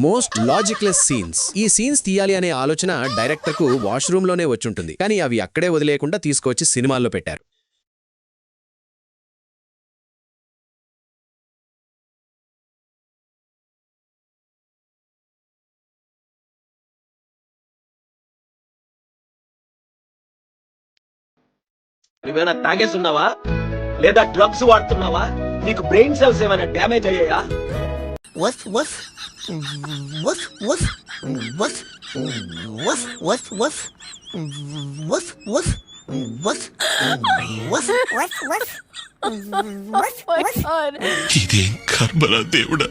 Most logicless scenes. ఈ scenes తీయాలి అనే ఆలోచన డైరెక్టర్ కు వాష్రూమ్ లోనే వచ్చుంటుంది, కానీ అవి అక్కడే వదిలేయకుండా తీసుకొచ్చి సినిమాల్లో పెట్టారు. నువ్వేమైనా తాగేస్తున్నావా లేదా డ్రగ్స్ వాడుతున్నావా? నీకు బ్రెయిన్ సెల్స్ ఏమైనా డ్యామేజ్ అయ్యాయా? What? What? What? What? What? What? What? What? What? What? What? What? What? What? Oh my God. ఇదేం కర్మరా దేవుడా.